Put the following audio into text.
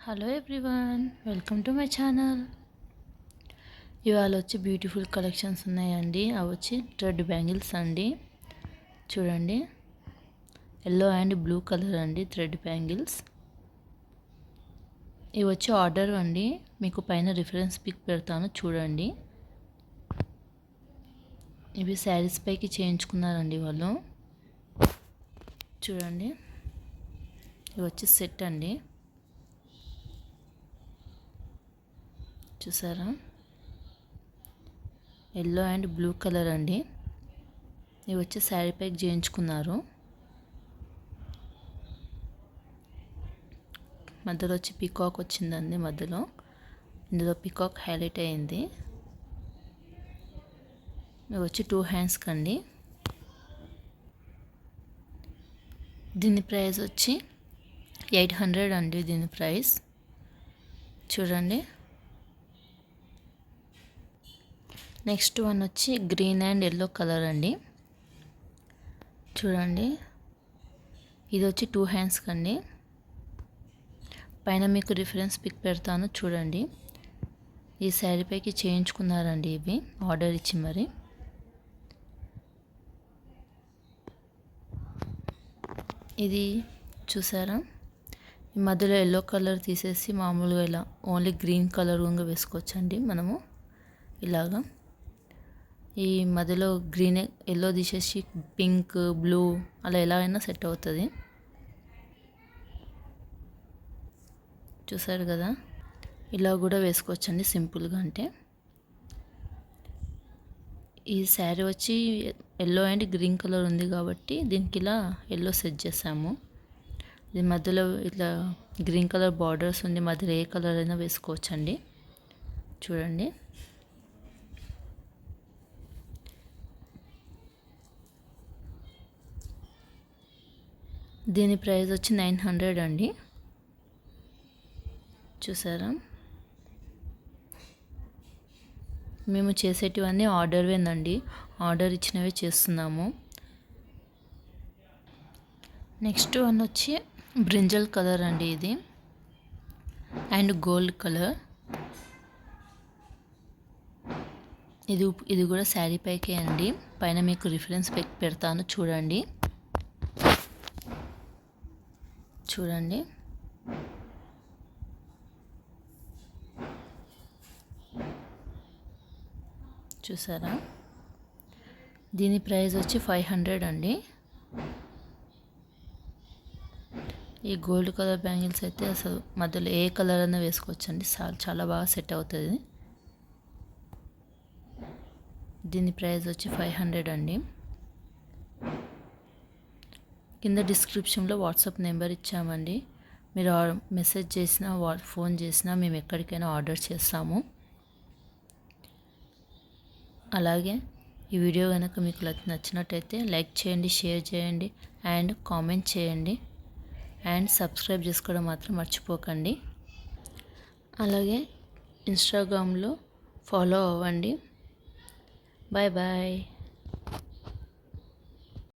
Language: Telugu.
Hello everyone, welcome to my channel. ఇవాళ వచ్చి బ్యూటిఫుల్ కలెక్షన్స్ ఉన్నాయండి. అవి వచ్చి థ్రెడ్ బ్యాంగిల్స్ అండి. చూడండి, ఎల్లో అండ్ బ్లూ కలర్ అండి థ్రెడ్ బ్యాంగిల్స్. ఇవి వచ్చి ఆర్డర్ అండి. మీకు పైన రిఫరెన్స్ పిక్ పెడతాను చూడండి. ఇవి శారీస్ పైకి చేయించుకున్నారండి వాళ్ళు. చూడండి, ఇవి వచ్చి సెట్ అండి. చూసారా, ఎల్లో అండ్ బ్లూ కలర్ అండి. ఇవి వచ్చి శారీ పైకి చేయించుకున్నారు. మధ్యలో వచ్చి పీకాక్ వచ్చిందండి. మధ్యలో ఇందులో పీకాక్ హైలైట్ అయింది. ఇవి వచ్చి 2 హ్యాండ్స్ కండి. దీని ప్రైస్ వచ్చి 800 అండి. దీని ప్రైస్ చూడండి. నెక్స్ట్ వన్ వచ్చి గ్రీన్ అండ్ ఎల్లో కలర్ అండి. చూడండి, ఇది వచ్చి 2 హ్యాండ్స్ కండి. పైన మీకు రిఫరెన్స్ పిక్ పెడతాను చూడండి. ఈ శారీ పైకి చేయించుకున్నారండి. ఇవి ఆర్డర్ ఇచ్చి మరి. ఇది చూసారా, ఈ మధ్యలో ఎల్లో కలర్ తీసేసి మామూలుగా ఇలా ఓన్లీ గ్రీన్ కలర్ వేసుకోవచ్చండి మనము. ఇలాగా ఈ మధ్యలో గ్రీన్ ఎల్లో తీసేసి పింక్ బ్లూ అలా ఎలా అయినా సెట్ అవుతుంది. చూసారు కదా, ఇలా కూడా వేసుకోవచ్చండి సింపుల్గా. అంటే ఈ శారీ వచ్చి ఎల్లో అండ్ గ్రీన్ కలర్ ఉంది కాబట్టి దీనికి ఇలా ఎల్లో సెట్ చేసాము. ఇది మధ్యలో ఇట్లా గ్రీన్ కలర్ బార్డర్స్ ఉంది. మధ్యలో ఏ కలర్ అయినా వేసుకోవచ్చండి. చూడండి, దీని ప్రైస్ వచ్చి 900 అండి. చూసారా, మేము చేసేటివన్నీ ఆర్డర్వేనండి. ఆర్డర్ ఇచ్చినవే చేస్తున్నాము. నెక్స్ట్ వన్ వచ్చి బ్రింజల్ కలర్ అండి. ఇది అండ్ గోల్డ్ కలర్. ఇది కూడా శారీ పైకే అండి. పైన మీకు రిఫరెన్స్ పెడతాను చూడండి. చూడండి, చూసారా, దీని ప్రైస్ వచ్చి 500 అండి. ఈ గోల్డ్ కలర్ బ్యాంగిల్స్ అయితే అసలు మధ్యలో ఏ కలర్ అయినా వేసుకోవచ్చండి. చాలా బాగా సెట్ అవుతుంది. దీని ప్రైస్ వచ్చి 500 అండి. కింద డిస్క్రిప్షన్లో వాట్సాప్ నెంబర్ ఇచ్చామండి. మీరు మెసేజ్ చేసినా ఫోన్ చేసినా మేము ఎక్కడికైనా ఆర్డర్ చేస్తాము. అలాగే ఈ వీడియో కనుక మీకు నచ్చినట్టయితే లైక్ చేయండి, షేర్ చేయండి అండ్ కామెంట్ చేయండి అండ్ సబ్స్క్రైబ్ చేసుకోవడం మాత్రం మర్చిపోకండి. అలాగే ఇన్స్టాగ్రామ్లో ఫాలో అవ్వండి. Bye bye.